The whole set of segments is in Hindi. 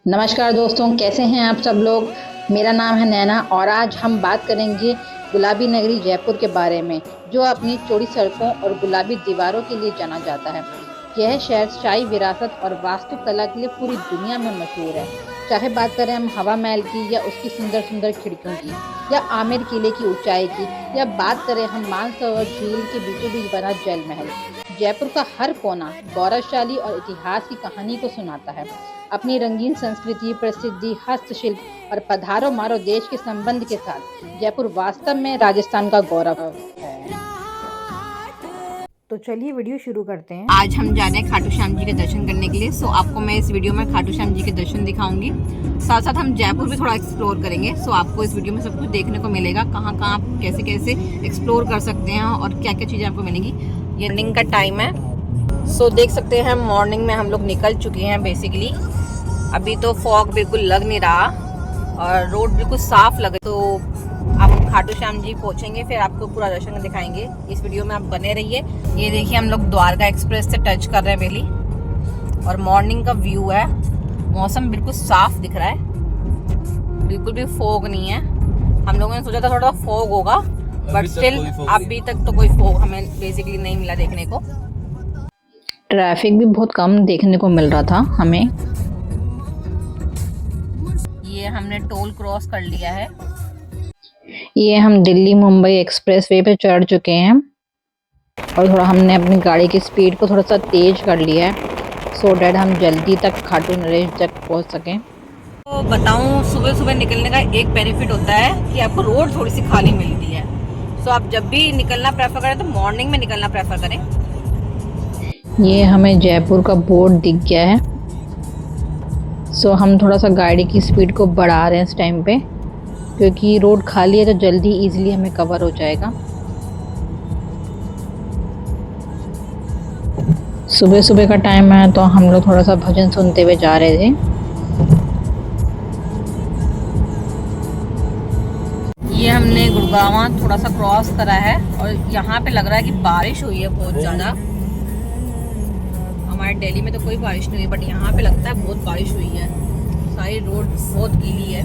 नमस्कार दोस्तों, कैसे हैं आप सब लोग। मेरा नाम है नैना और आज हम बात करेंगे गुलाबी नगरी जयपुर के बारे में, जो अपनी चौड़ी सड़कों और गुलाबी दीवारों के लिए जाना जाता है। यह शहर शाही विरासत और वास्तुकला के लिए पूरी दुनिया में मशहूर है। चाहे बात करें हम हवा महल की या उसकी सुंदर सुंदर खिड़कियों की, या आमेर किले की ऊंचाई की, या बात करें हम मानसरोवर झील के बीचों बीच बना जल महल, जयपुर का हर कोना गौरवशाली और इतिहास की कहानी को सुनाता है। अपनी रंगीन संस्कृति, प्रसिद्धि, हस्तशिल्प और पधारो मारो देश के संबंध के साथ जयपुर वास्तव में राजस्थान का गौरव है। तो चलिए वीडियो शुरू करते हैं। आज हम जा रहे हैं खाटू श्याम जी के दर्शन करने के लिए। सो आपको मैं इस वीडियो में खाटू श्याम जी के दर्शन दिखाऊंगी, साथ साथ हम जयपुर भी थोड़ा एक्सप्लोर करेंगे। सो आपको इस वीडियो में सब कुछ देखने को मिलेगा, कहाँ कहाँ आप कैसे कैसे एक्सप्लोर कर सकते हैं और क्या क्या चीज़ें आपको मिलेंगी। ये मॉर्निंग का टाइम है। सो देख सकते हैं मॉर्निंग में हम लोग निकल चुके हैं बेसिकली। अभी तो फॉग बिल्कुल लग नहीं रहा और रोड बिल्कुल साफ लगे। तो हम खाटू श्याम जी पहुंचेंगे, फिर आपको पूरा दर्शन दिखाएंगे। इस वीडियो में आप बने रहिए। ये देखिए हम लोग द्वारका एक्सप्रेस से टच कर रहे हैं बेली, और मॉर्निंग का व्यू है। मौसम बिल्कुल साफ दिख रहा है, बिल्कुल भी फॉग नहीं है। हम लोगों ने सोचा था थोड़ा फॉग होगा, बट स्टिल अभी तक तो कोई फॉग हमें बेसिकली नहीं मिला देखने को। ट्रैफिक भी बहुत कम देखने को मिल रहा था हमें। ये हमने टोल क्रॉस कर लिया है। ये हम दिल्ली मुंबई एक्सप्रेस वे पे चढ़ चुके हैं और थोड़ा हमने अपनी गाड़ी की स्पीड को थोड़ा सा तेज कर लिया है, सो डैट हम जल्दी तक खाटू नरेश तक पहुंच सकें। तो बताऊं, सुबह सुबह निकलने का एक बेनिफिट होता है कि आपको रोड थोड़ी सी खाली मिलती है। सो आप जब भी निकलना प्रेफर करें तो मॉर्निंग में निकलना प्रेफर करें। ये हमें जयपुर का बोर्ड दिख गया है, सो हम थोड़ा सा गाड़ी की स्पीड को बढ़ा रहे हैं इस टाइम पे, क्योंकि रोड खाली है तो जल्दी इजीली हमें कवर हो जाएगा। सुबह सुबह का टाइम है तो हम लोग थोड़ा सा भजन सुनते हुए जा रहे थे। ये हमने गुड़गांव थोड़ा सा क्रॉस करा है और यहाँ पे लग रहा है कि बारिश हुई है बहुत ज़्यादा। हमारे दिल्ली में तो कोई बारिश नहीं हुई, बट यहाँ पे लगता है बहुत बारिश हुई है। सारी रोड बहुत गीली है।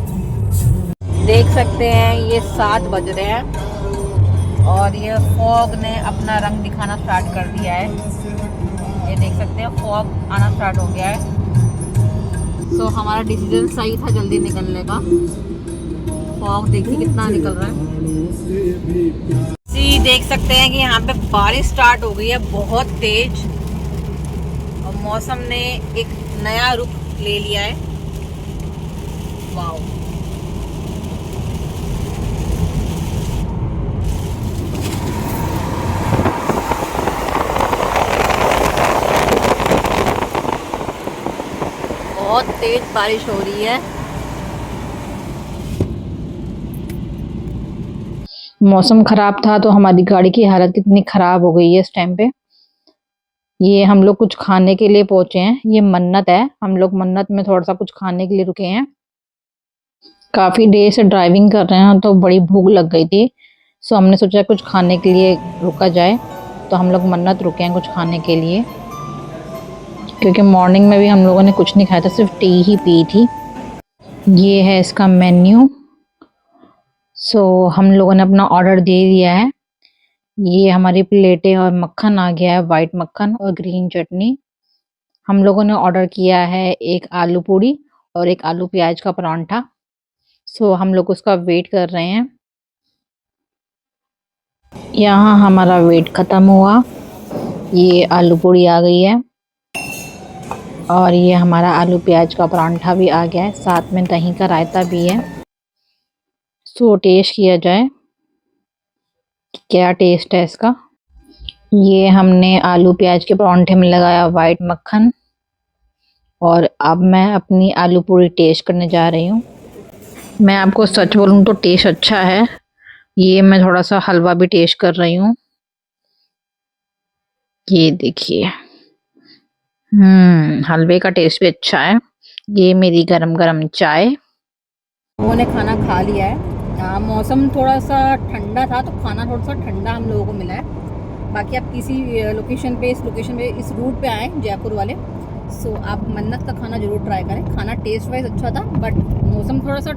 देख सकते हैं ये 7 बज रहे हैं और ये फॉग ने अपना रंग दिखाना स्टार्ट कर दिया है। ये देख सकते हैं फॉग आना स्टार्ट हो गया है। सो हमारा डिसीजन सही था जल्दी निकलने का। फॉग देखिए कितना निकल रहा है। देख सकते हैं कि यहाँ पे बारिश स्टार्ट हो गई है बहुत तेज, और मौसम ने एक नया रुख ले लिया है। वाओ, बहुत तेज बारिश हो रही है। मौसम खराब था तो हमारी गाड़ी की हालत कितनी खराब हो गई है इस टाइम पे। ये हम लोग कुछ खाने के लिए पहुंचे हैं, ये मन्नत है। हम लोग मन्नत में थोड़ा सा कुछ खाने के लिए रुके हैं। काफी देर से ड्राइविंग कर रहे हैं तो बड़ी भूख लग गई थी, सो हमने सोचा कुछ खाने के लिए रुका जाए। तो हम लोग मन्नत रुके हैं कुछ खाने के लिए, क्योंकि मॉर्निंग में भी हम लोगों ने कुछ नहीं खाया था, सिर्फ टी ही पी थी। ये है इसका मेन्यू। सो हम लोगों ने अपना ऑर्डर दे दिया है। ये हमारी प्लेटें और मक्खन आ गया है, वाइट मक्खन और ग्रीन चटनी। हम लोगों ने ऑर्डर किया है एक आलू पूड़ी और एक आलू प्याज का परांठा। सो हम लोग उसका वेट कर रहे हैं। यहाँ हमारा वेट ख़त्म हुआ। ये आलू पूड़ी आ गई है और ये हमारा आलू प्याज का परांठा भी आ गया है, साथ में दही का रायता भी है। सो टेस्ट किया जाए क्या टेस्ट है इसका। ये हमने आलू प्याज के परांठे में लगाया वाइट मक्खन, और अब मैं अपनी आलू पूरी टेस्ट करने जा रही हूँ। मैं आपको सच बोलूँ तो टेस्ट अच्छा है। ये मैं थोड़ा सा हलवा भी टेस्ट कर रही हूँ, ये देखिए। हलवे का टेस्ट भी अच्छा है। ये मेरी गरम गरम चाय। लोगों ने खाना खा लिया है। मौसम थोड़ा सा ठंडा था तो खाना थोड़ा सा ठंडा हम लोगों को मिला है। बाकी आप किसी लोकेशन पे, इस रूट पे आए जयपुर वाले, सो आप मन्नत का खाना जरूर ट्राई करें। खाना टेस्ट वाइज अच्छा था, बट मौसम थोड़ा सा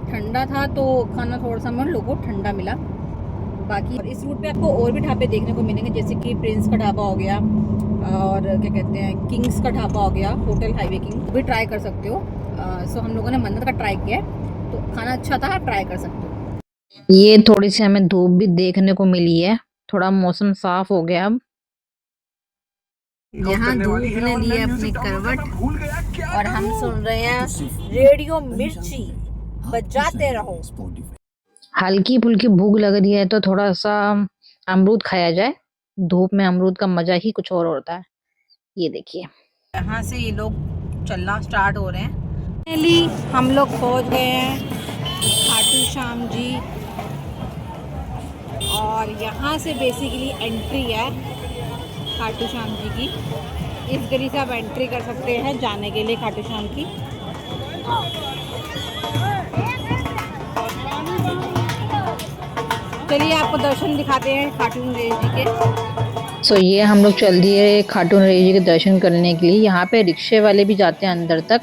ठंडा था तो खाना थोड़ा सा हम लोगों को ठंडा मिला। बाकी इस रूट पे आपको और भी ढाबे देखने को मिलेंगे, जैसे कि प्रिंस का ढाबा हो गया और क्या कहते हैं किंग्स का ढाबा हो गया, होटल हाईवे किंग भी ट्राई कर सकते हो। सो हम लोगों ने मन्नत का ट्राई किया है, तो खाना अच्छा था, आप ट्राई कर सकते हो। ये थोड़ी सी हमें धूप भी देखने को मिली है, थोड़ा मौसम साफ हो गया अब। यहाँ धूप ने ली है अपनी करवट और हम सुन रहे हैं रेडियो मिर्ची, बजाते रहो। हल्की फुल्की भूख लग रही है तो थोड़ा सा अमरूद खाया जाए। धूप में अमरूद का मजा ही कुछ और होता है। ये देखिए, यहाँ से ये लोग चलना स्टार्ट हो रहे हैं। फाइनली हम लोग पहुँच गए हैं खाटू श्याम जी, और यहाँ से बेसिकली एंट्री है खाटू श्याम जी की। इस गली से आप एंट्री कर सकते हैं जाने के लिए खाटू श्याम की। चलिए आपको दर्शन दिखाते हैं खाटू नरेश जी के। सो ये हम लोग चल दिए खाटू नरेश जी के दर्शन करने के लिए। यहाँ पे रिक्शे वाले भी जाते हैं अंदर तक।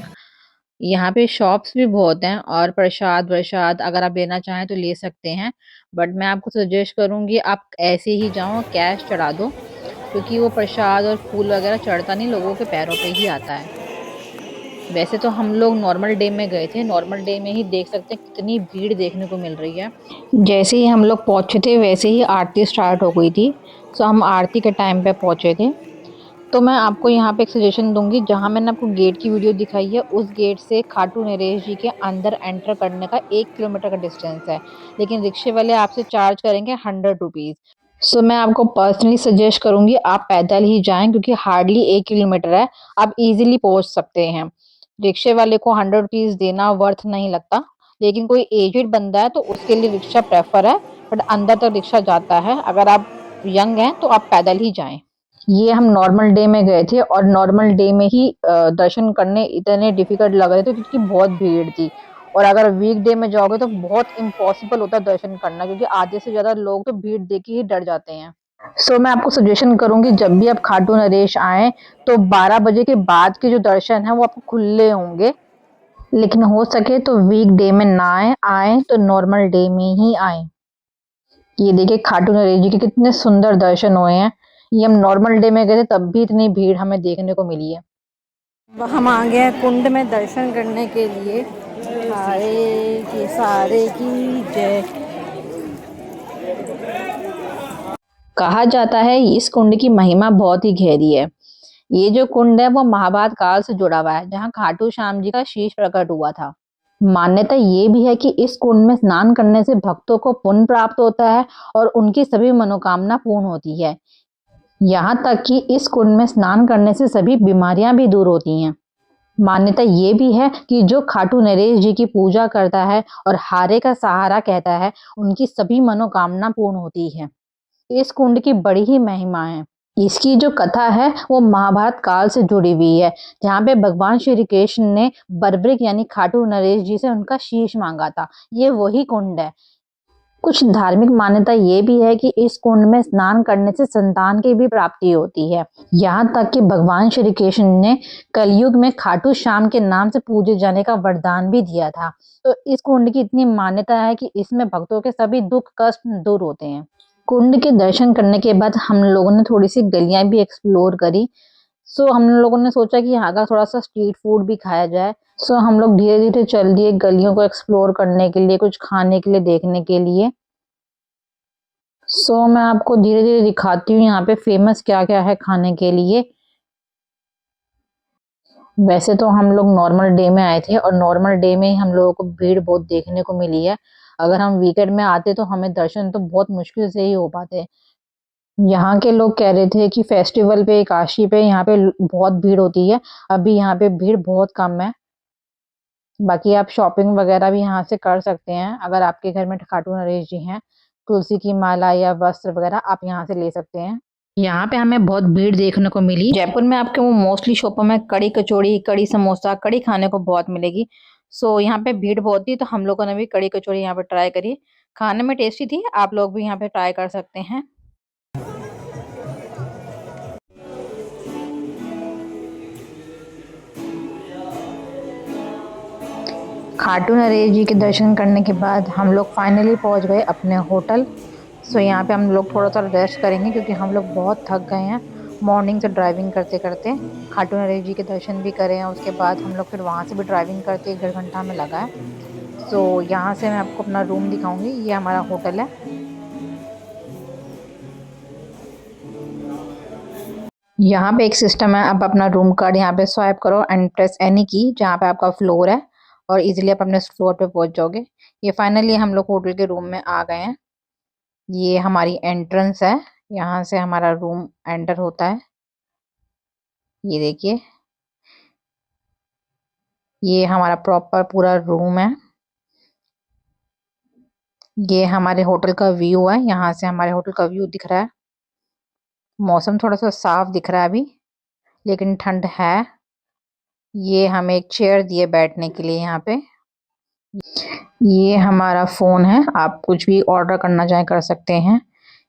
यहाँ पे शॉप्स भी बहुत हैं और प्रसाद वरसाद अगर आप लेना चाहें तो ले सकते हैं, बट मैं आपको सजेस्ट करूंगी आप ऐसे ही जाओ, कैश चढ़ा दो, क्योंकि वो प्रसाद और फूल वगैरह चढ़ता नहीं, लोगों के पैरों पे ही आता है। वैसे तो हम लोग नॉर्मल डे में गए थे, नॉर्मल डे में ही देख सकते हैं कितनी भीड़ देखने को मिल रही है। जैसे ही हम लोग पहुंचे थे वैसे ही आरती स्टार्ट हो गई थी। सो हम आरती के टाइम पे पहुंचे थे। तो मैं आपको यहाँ पे एक सजेशन दूंगी, जहाँ मैंने आपको गेट की वीडियो दिखाई है उस गेट से खाटू नरेश जी के अंदर एंटर करने का 1 किलोमीटर का डिस्टेंस है, लेकिन रिक्शे वाले आपसे चार्ज करेंगे 100 रुपीज़। सो मैं आपको पर्सनली सजेस्ट करूंगी आप पैदल ही जाएं, क्योंकि हार्डली 1 किलोमीटर है, आप इजीली पहुंच सकते हैं। रिक्शे वाले को 100 रुपीज़ देना वर्थ नहीं लगता, लेकिन कोई एजेड बंदा है तो उसके लिए रिक्शा प्रेफर है, बट अंदर तक रिक्शा जाता है। अगर आप यंग हैं तो आप पैदल ही जाएं। ये हम नॉर्मल डे में गए थे और नॉर्मल डे में ही दर्शन करने इतने डिफिकल्ट लग रहे थे क्योंकि बहुत भीड़ थी। और अगर वीक डे में जाओगे तो बहुत इम्पॉसिबल होता है दर्शन करना, क्योंकि आधे से ज्यादा लोग तो भीड़ देख के ही डर जाते हैं। सो मैं आपको सजेशन करूंगी जब भी आप खाटू नरेश आए तो 12 बजे के बाद के जो दर्शन है वो आपको खुले होंगे, लेकिन हो सके तो वीक डे में ना आए, आए तो नॉर्मल डे में ही आए। ये देखिए खाटू नरेश जी के कितने सुंदर दर्शन हुए हैं। ये हम नॉर्मल डे में गए थे तब भी इतनी भीड़ हमें देखने को मिली है। हम आ गए हैं कुंड में दर्शन करने के लिए। सारे के सारे की जय। कहा जाता है इस कुंड की महिमा बहुत ही गहरी है। ये जो कुंड है वो महाभारत काल से जुड़ा हुआ है, जहाँ खाटू श्याम जी का शीश प्रकट हुआ था। मान्यता ये भी है कि इस कुंड में स्नान करने से भक्तों को पुण्य प्राप्त होता है और उनकी सभी मनोकामना पूर्ण होती है। यहाँ तक कि इस कुंड में स्नान करने से सभी बीमारियां भी दूर होती हैं। मान्यता ये भी है कि जो खाटू नरेश जी की पूजा करता है और हारे का सहारा कहता है, उनकी सभी मनोकामना पूर्ण होती है। इस कुंड की बड़ी ही महिमा है। इसकी जो कथा है वो महाभारत काल से जुड़ी हुई है, जहाँ पे भगवान श्री कृष्ण ने बर्बरिक यानी खाटू नरेश जी से उनका शीश मांगा था। ये वही कुंड है। कुछ धार्मिक मान्यता ये भी है कि इस कुंड में स्नान करने से संतान की भी प्राप्ति होती है। यहाँ तक कि भगवान श्री कृष्ण ने कलयुग में खाटू श्याम के नाम से पूजे जाने का वरदान भी दिया था। तो इस कुंड की इतनी मान्यता है कि इसमें भक्तों के सभी दुख कष्ट दूर होते हैं। कुंड के दर्शन करने के बाद हम लोगों ने थोड़ी सी गलियां भी एक्सप्लोर करी। सो हम लोगों ने सोचा कि यहाँ का थोड़ा सा स्ट्रीट फूड भी खाया जाए। सो हम लोग धीरे धीरे चल दिए गलियों को एक्सप्लोर करने के लिए, कुछ खाने के लिए, देखने के लिए। सो मैं आपको धीरे धीरे दिखाती हूँ यहाँ पे फेमस क्या क्या है खाने के लिए। वैसे तो हम लोग नॉर्मल डे में आए थे और नॉर्मल डे में ही हम लोगों को भीड़ बहुत देखने को मिली है। अगर हम वीकेंड में आते तो हमें दर्शन तो बहुत मुश्किल से ही हो पाते। यहाँ के लोग कह रहे थे कि फेस्टिवल पे, काशी पे यहाँ पे बहुत भीड़ होती है। अभी यहाँ पे भीड़ बहुत कम है। बाकी आप शॉपिंग वगैरह भी यहाँ से कर सकते हैं। अगर आपके घर में खाटू नरेश जी हैं, तुलसी की माला या वस्त्र वगैरह आप यहाँ से ले सकते हैं। यहाँ पे हमें बहुत भीड़ देखने को मिली। जयपुर में आपके वो मोस्टली शॉपों में कड़ी कचौड़ी, कड़ी समोसा, कड़ी खाने को बहुत मिलेगी। सो यहाँ पे भीड़ बहुत थी तो हम लोगों ने भी कड़ी कचौड़ी यहाँ पे ट्राई करी। खाने में टेस्टी थी, आप लोग भी यहाँ पे ट्राई कर सकते हैं। खाटू नरेश जी के दर्शन करने के बाद हम लोग फाइनली पहुंच गए अपने होटल। सो यहाँ पे हम लोग थोड़ा सा रेस्ट करेंगे क्योंकि हम लोग बहुत थक गए हैं मॉर्निंग से ड्राइविंग करते करते। खाटू नरेश जी के दर्शन भी करे हैं, उसके बाद हम लोग फिर वहाँ से भी ड्राइविंग करते 1-1.5 घंटा हमें लगा है। सो यहाँ से मैं आपको अपना रूम दिखाऊंगी। ये हमारा होटल है। यहाँ पे एक सिस्टम है, आप अपना रूम कार्ड यहाँ पे स्वाइप करो एंड प्रेस एनी की जहाँ पे आपका फ्लोर है और इजीली आप अपने फ्लोर पे पहुंच जाओगे। ये फाइनली हम लोग होटल के रूम में आ गए हैं। ये हमारी एंट्रेंस है, यहाँ से हमारा रूम एंटर होता है। ये देखिए, ये हमारा प्रॉपर पूरा रूम है। ये हमारे होटल का व्यू है, यहाँ से हमारे होटल का व्यू दिख रहा है। मौसम थोड़ा सा साफ दिख रहा है अभी, लेकिन ठंड है। ये हमें एक चेयर दिए बैठने के लिए यहाँ पे। ये हमारा फ़ोन है, आप कुछ भी ऑर्डर करना चाहें कर सकते हैं।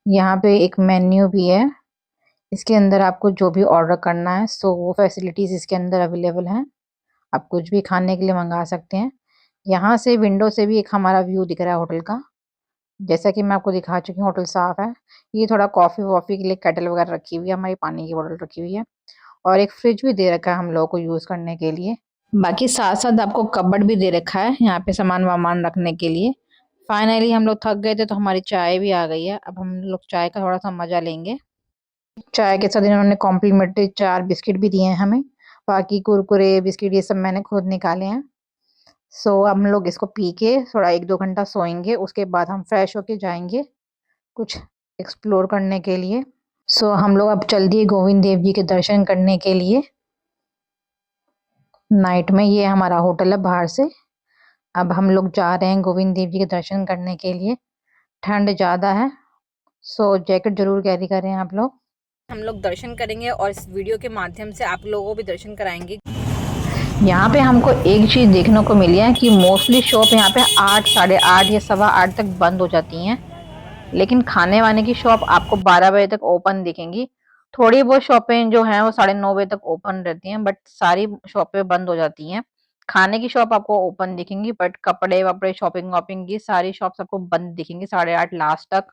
यहाँ पे एक मेन्यू भी है, इसके अंदर आपको जो भी ऑर्डर करना है सो वो फैसिलिटीज़ इसके अंदर अवेलेबल हैं। आप कुछ भी खाने के लिए मंगा सकते हैं। यहाँ से विंडो से भी एक हमारा व्यू दिख रहा है होटल का। जैसा कि मैं आपको दिखा चुकी हूँ, होटल साफ है। ये थोड़ा कॉफ़ी वॉफ़ी के लिए केटल वगैरह रखी हुई है, हमारी पानी की बोतल रखी हुई है और एक फ्रिज भी दे रखा है हम लोगों को यूज़ करने के लिए। बाकी साथ-साथ आपको कबर्ड भी दे रखा है यहाँ पे सामान-वामान रखने के लिए। फाइनली हम लोग थक गए थे तो हमारी चाय भी आ गई है। अब हम लोग चाय का थोड़ा-सा मज़ा लेंगे। चाय के साथ इन्होंने कॉम्प्लीमेंट्री 4 बिस्किट भी दिए हैं हमें। बाकी कुरकुरे, बिस्किट ये सब मैंने खुद निकाले हैं। सो हम लोग इसको पी के थोड़ा 1-2 घंटा सोएँगे, उसके बाद हम फ्रेश होके जाएँगे कुछ एक्सप्लोर करने के लिए। सो हम लोग अब चल दिए गोविंद देव जी के दर्शन करने के लिए। नाइट में ये हमारा होटल है बाहर से। अब हम लोग जा रहे हैं गोविंद देव जी के दर्शन करने के लिए। ठंड ज़्यादा है, सो जैकेट ज़रूर कैरी करें आप लोग। हम लोग दर्शन करेंगे और इस वीडियो के माध्यम से आप लोगों को भी दर्शन कराएंगे। यहाँ पे हमको एक चीज़ देखने को मिली है कि मोस्टली शॉप यहाँ पे 8, साढ़े 8 या सवा 8 तक बंद हो जाती हैं, लेकिन खाने वाने की शॉप आपको 12 बजे तक ओपन दिखेंगी। थोड़ी बहुत शॉपें जो हैं वो 9:30 बजे तक ओपन रहती हैं, बट सारी शॉपें बंद हो जाती हैं। खाने की शॉप आपको ओपन दिखेंगी, बट कपड़े वपड़े शॉपिंग वॉपिंग की सारी शॉप्स आपको बंद दिखेंगी 8:30 लास्ट तक।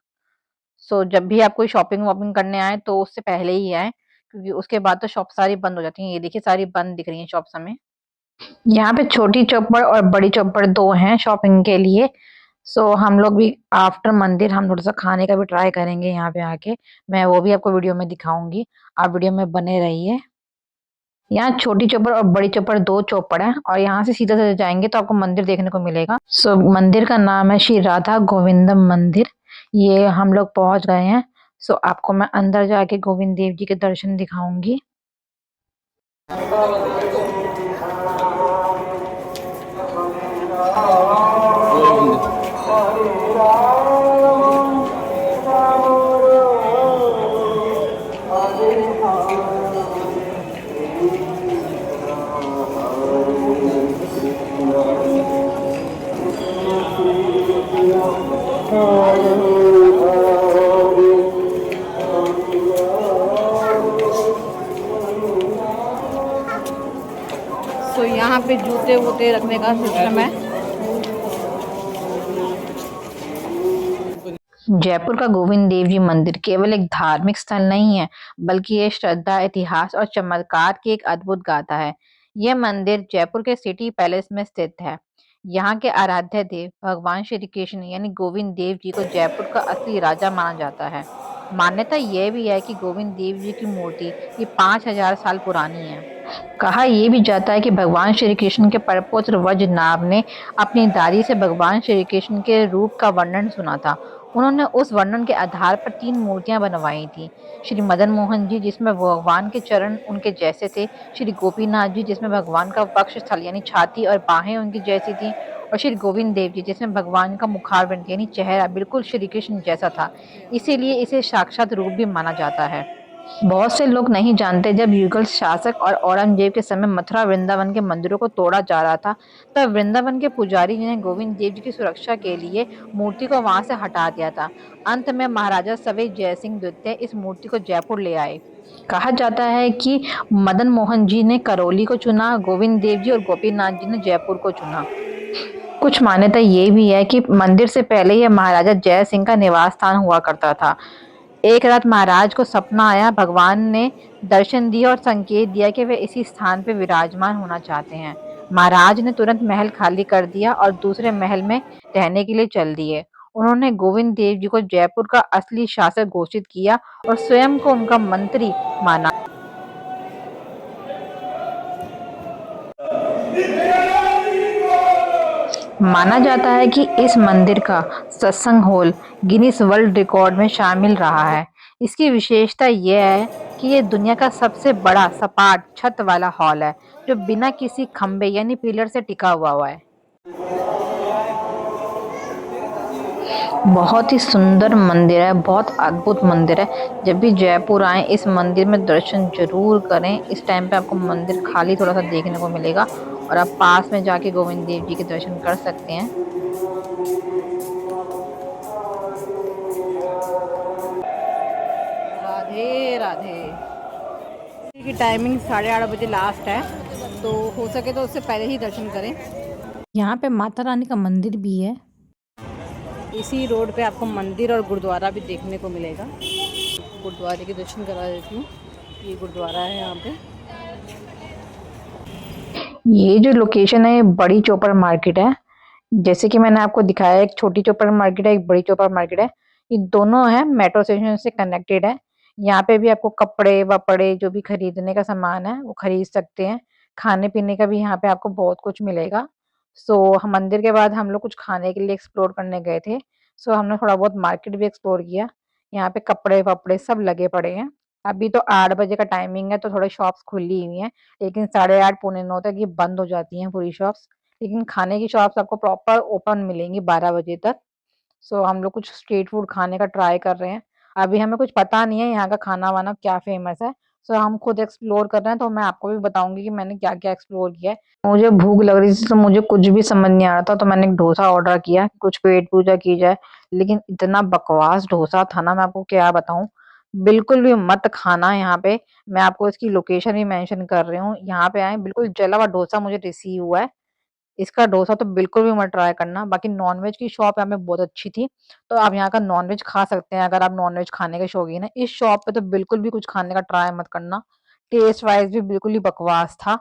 सो जब भी आप कोई शॉपिंग वॉपिंग करने आए तो उससे पहले ही आए, क्योंकि उसके बाद तो शॉप सारी बंद हो जाती हैं। ये देखिए सारी बंद दिख रही हैं शॉप्स हमें। यहाँ पे छोटी चौपड़ और बड़ी चौपड़ 2 हैं शॉपिंग के लिए। सो हम लोग भी आफ्टर मंदिर हम थोड़ा-सा खाने का भी ट्राई करेंगे यहाँ पे आके। मैं वो भी आपको वीडियो में दिखाऊँगी। आप वीडियो में बने रहिए। यहाँ छोटी चौपड़ और बड़ी चौपड़ 2 चौपड़ हैं और यहाँ से सीधा-सीधा जाएँगे तो आपको मंदिर देखने को मिलेगा। सो मंदिर का नाम है श्री राधा गोविंदम मंदिर। ये हम लोग पहुँच गए हैं। सो आपको मैं अंदर जाके गोविंद देव जी के दर्शन दिखाऊँगी। सो यहाँ पे जूते वूते रखने का सिस्टम है। जयपुर का गोविंद देव जी मंदिर केवल एक धार्मिक स्थल नहीं है, बल्कि ये श्रद्धा, इतिहास और चमत्कार की एक अद्भुत गाथा है। यह मंदिर जयपुर के सिटी पैलेस में स्थित है। यहाँ के आराध्य देव भगवान श्री कृष्ण यानी गोविंद देव जी को जयपुर का असली राजा माना जाता है। मान्यता यह भी है कि गोविंद देव जी की मूर्ति ये 5000 साल पुरानी है। कहा यह भी जाता है कि भगवान श्री कृष्ण के परपौत्र वज्रनाभ ने अपनी दादी से भगवान श्री कृष्ण के रूप का वर्णन सुना था। उन्होंने उस वर्णन के आधार पर 3 मूर्तियां बनवाई थी। श्री मदन मोहन जी जिसमें भगवान के चरण उनके जैसे थे, श्री गोपीनाथ जी जिसमें भगवान का वक्ष स्थल यानी छाती और बाहें उनकी जैसी थी और श्री गोविंद देव जी जिसमें भगवान का मुखारविंद यानी चेहरा बिल्कुल श्री कृष्ण जैसा था। इसीलिए इसे साक्षात रूप भी माना जाता है। बहुत से लोग नहीं जानते, जब युगल शासक और औरंगजेब के समय मथुरा वृंदावन के मंदिरों को तोड़ा जा रहा था, तब वृंदावन के पुजारी ने गोविंद देव जी की सुरक्षा के लिए मूर्ति को वहां से हटा दिया था। अंत में महाराजा सवाई जयसिंह द्वितीय इस मूर्ति को जयपुर ले आए। कहा जाता है कि मदन मोहन जी ने करौली को चुना, गोविंद देव जी और गोपीनाथ जी ने जयपुर को चुना। कुछ मान्यता ये भी है कि मंदिर से पहले यह महाराजा जय सिंह का निवास स्थान हुआ करता था। एक रात महाराज को सपना आया, भगवान ने दर्शन दिया और संकेत दिया कि वे इसी स्थान पे विराजमान होना चाहते हैं। महाराज ने तुरंत महल खाली कर दिया और दूसरे महल में रहने के लिए चल दिए। उन्होंने गोविंद देव जी को जयपुर का असली शासक घोषित किया और स्वयं को उनका मंत्री माना। माना जाता है कि इस मंदिर का सत्संग हॉल गिनीज वर्ल्ड रिकॉर्ड में शामिल रहा है। इसकी विशेषता यह है कि ये दुनिया का सबसे बड़ा सपाट छत वाला हॉल है, जो बिना किसी खंबे यानी पिलर से टिका हुआ है। बहुत ही सुंदर मंदिर है, बहुत अद्भुत मंदिर है। जब भी जयपुर आए इस मंदिर में दर्शन जरूर करें। इस टाइम पे आपको मंदिर खाली थोड़ा सा देखने को मिलेगा और आप पास में जाके गोविंद देव जी के दर्शन कर सकते हैं। राधे राधे। की टाइमिंग 8:30 बजे लास्ट है, तो हो सके तो उससे पहले ही दर्शन करें। यहाँ पे माता रानी का मंदिर भी है। इसी रोड पे आपको मंदिर और गुरुद्वारा भी देखने को मिलेगा। गुरुद्वारे के दर्शन करा देती हूँ। ये गुरुद्वारा है यहाँ पे। ये जो लोकेशन है ये बड़ी चौपड़ मार्केट है। जैसे कि मैंने आपको दिखाया, एक छोटी चौपड़ मार्केट है, एक बड़ी चौपड़ मार्केट है। ये दोनों है मेट्रो स्टेशन से कनेक्टेड है। यहाँ पे भी आपको कपड़े वपड़े जो भी खरीदने का सामान है वो खरीद सकते हैं। खाने पीने का भी यहाँ पे आपको बहुत कुछ मिलेगा। हम मंदिर के बाद हम लोग कुछ खाने के लिए एक्सप्लोर करने गए थे। हमने थोड़ा बहुत मार्केट भी एक्सप्लोर किया। यहाँ पे कपड़े वपड़े सब लगे पड़े हैं। अभी तो 8 बजे का टाइमिंग है, तो थोड़ी शॉप्स खुली हुई हैं, लेकिन 8:30 पौने 9 तक ये बंद हो जाती हैं पूरी शॉप्स। लेकिन खाने की शॉप्स आपको प्रॉपर ओपन मिलेंगी 12 बजे तक। हम लोग कुछ स्ट्रीट फूड खाने का ट्राई कर रहे हैं। अभी हमें कुछ पता नहीं है यहाँ का खाना-वाना क्या फ़ेमस है। हम खुद एक्सप्लोर कर रहे हैं, तो मैं आपको भी बताऊँगी कि मैंने क्या-क्या एक्सप्लोर किया है। मुझे भूख लग रही थी, तो मुझे कुछ भी समझ नहीं आ रहा था, तो मैंने एक डोसा ऑर्डर किया, कुछ पेट पूजा की जाए। लेकिन इतना बकवास डोसा था ना, मैं आपको क्या बताऊँ। बिल्कुल भी मत खाना यहाँ पे। मैं आपको इसकी लोकेशन भी मेंशन कर रही हूँ। यहाँ पे आएँ, बिल्कुल जला हुआ डोसा मुझे रिसीव हुआ है। इसका डोसा तो बिल्कुल भी मत ट्राई करना। बाकी नॉन-वेज की शॉप यहाँ पे बहुत अच्छी थी, तो आप यहाँ का नॉन-वेज खा सकते हैं अगर आप नॉन-वेज खाने के शौकीन हैं। इस शॉप पे तो बिल्कुल भी कुछ खाने का ट्राई मत करना। टेस्ट वाइज़ भी बिल्कुल ही बकवास था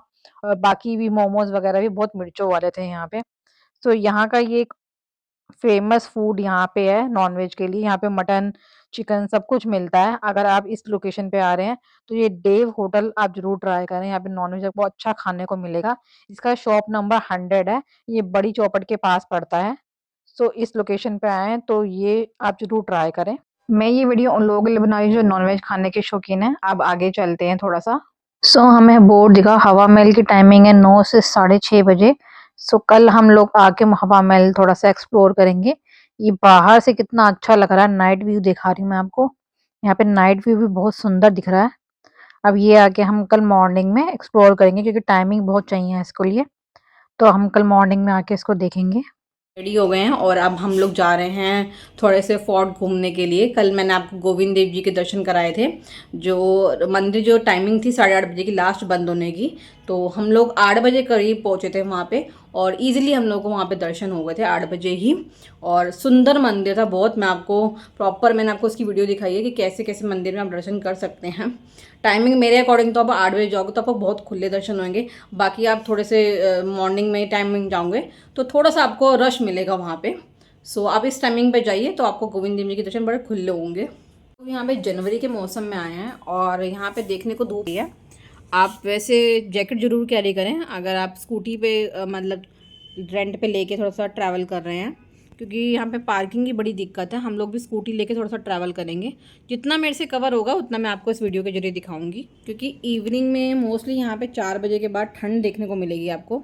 और बाकी भी मोमोज़ वगैरह भी बहुत मिर्चों वाले थे यहाँ पे। यहाँ का ये एक फेमस फूड यहाँ पे है नॉन-वेज के लिए। यहाँ पे मटन, चिकन सब कुछ मिलता है। अगर आप इस लोकेशन पे आ रहे हैं, तो ये देव होटल आप ज़रूर ट्राई करें। यहाँ पे नॉन-वेज आपको अच्छा खाने को मिलेगा। इसका शॉप नंबर 100 है। ये बड़ी चौपड़ के पास पड़ता है। इस लोकेशन पे आएँ तो ये आप ज़रूर ट्राई करें। मैं ये वीडियो उन लोगों के लिए बना रही हूँ जो नॉन-वेज खाने के शौकीन हैं। अब आगे चलते हैं थोड़ा-सा। हमें बोर्ड दिखा, हवा महल की टाइमिंग है 9 से 6:30 बजे। कल हम लोग आके हवा महल थोड़ा-सा एक्सप्लोर करेंगे। ये बाहर से कितना अच्छा लग रहा है, नाइट व्यू दिखा रही हूँ मैं आपको। यहाँ पे नाइट व्यू भी बहुत सुंदर दिख रहा है। अब ये आके हम कल मॉर्निंग में एक्सप्लोर करेंगे, क्योंकि टाइमिंग बहुत चाहिए इसके लिए। तो हम कल मॉर्निंग में आके इसको देखेंगे। रेडी हो गए हैं और अब हम लोग जा रहे हैं थोड़े से फोर्ट घूमने के लिए। कल मैंने आपको गोविंद देव जी के दर्शन कराए थे। जो मंदिर जो टाइमिंग थी 8:30 बजे की लास्ट बंद होने की, तो हम लोग 8 बजे करीब पहुंचे थे वहाँ पे और इजीली हम लोग को वहाँ पे दर्शन हो गए थे 8 बजे ही। और सुंदर मंदिर था बहुत। मैंने आपको उसकी वीडियो दिखाई है कि कैसे कैसे मंदिर में आप दर्शन कर सकते हैं। टाइमिंग मेरे अकॉर्डिंग तो आप 8 बजे जाओगे तो आपको बहुत खुले दर्शन होंगे। बाकी आप थोड़े से मॉर्निंग में टाइमिंग जाओगे तो थोड़ा सा आपको रश मिलेगा वहाँ पे। आप इस टाइमिंग पे जाइए तो आपको गोविंद देव जी के दर्शन बड़े खुले होंगे। तो यहाँ पे जनवरी के मौसम में आए हैं और यहाँ पे देखने को धूप है। आप वैसे जैकेट ज़रूर कैरी करें अगर आप स्कूटी पे मतलब रेंट पे लेके थोड़ा सा ट्रैवल कर रहे हैं, क्योंकि यहाँ पे पार्किंग की बड़ी दिक्कत है। हम लोग भी स्कूटी लेके थोड़ा सा ट्रैवल करेंगे। जितना मेरे से कवर होगा उतना मैं आपको इस वीडियो के जरिए दिखाऊंगी, क्योंकि इवनिंग में मोस्टली यहाँ पे 4 बजे के बाद ठंड देखने को मिलेगी आपको।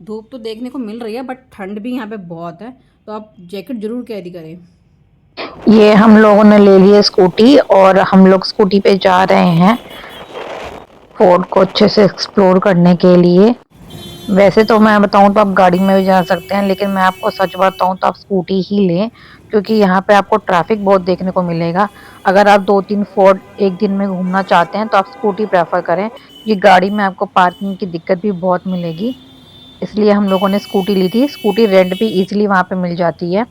धूप तो देखने को मिल रही है बट ठंड भी यहाँ पे बहुत है, तो आप जैकेट ज़रूर कैरी करें। ये हम लोगों ने ले लिया स्कूटी और हम लोग स्कूटी पे जा रहे हैं फोर्ट को अच्छे से एक्सप्लोर करने के लिए। वैसे तो मैं बताऊं तो आप गाड़ी में भी जा सकते हैं, लेकिन मैं आपको सच बताऊं तो आप स्कूटी ही लें, क्योंकि यहाँ पे आपको ट्रैफिक बहुत देखने को मिलेगा। अगर आप 2-3 फोर्ट एक दिन में घूमना चाहते हैं तो आप स्कूटी प्रेफर करें। ये गाड़ी में आपको पार्किंग की दिक्कत भी बहुत मिलेगी, इसलिए हम लोगों ने स्कूटी ली थी। स्कूटी रेंट पे इजीली वहाँ पे मिल जाती है।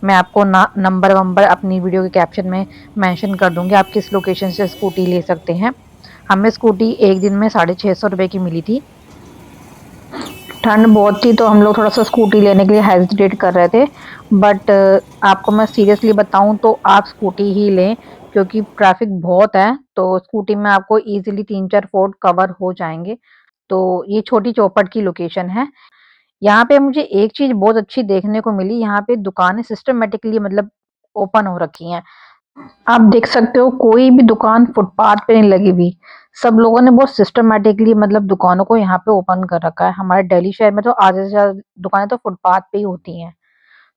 मैं आपको नंबर वंबर अपनी वीडियो के कैप्शन में मेंशन कर दूंगी, आप किस लोकेशन से स्कूटी ले सकते हैं। हमें स्कूटी एक दिन में 650 रुपये की मिली थी। ठंड बहुत थी तो हम लोग थोड़ा सा स्कूटी लेने के लिए हेजिटेट कर रहे थे, बट आपको मैं सीरियसली बताऊं तो आप स्कूटी ही लें, क्योंकि ट्रैफिक बहुत है। तो स्कूटी में आपको इजीली 3-4 फोर्ट कवर हो जाएंगे। तो ये छोटी चौपट की लोकेशन है। यहाँ पे मुझे एक चीज बहुत अच्छी देखने को मिली, यहाँ पे दुकानें सिस्टमेटिकली मतलब ओपन हो रखी हैं। आप देख सकते हो कोई भी दुकान फुटपाथ पे नहीं लगी हुई। सब लोगों ने बहुत सिस्टमेटिकली मतलब दुकानों को यहाँ पे ओपन कर रखा है। हमारे दिल्ली शहर में तो आधे से ज्यादा दुकानें तो फुटपाथ पे ही होती हैं।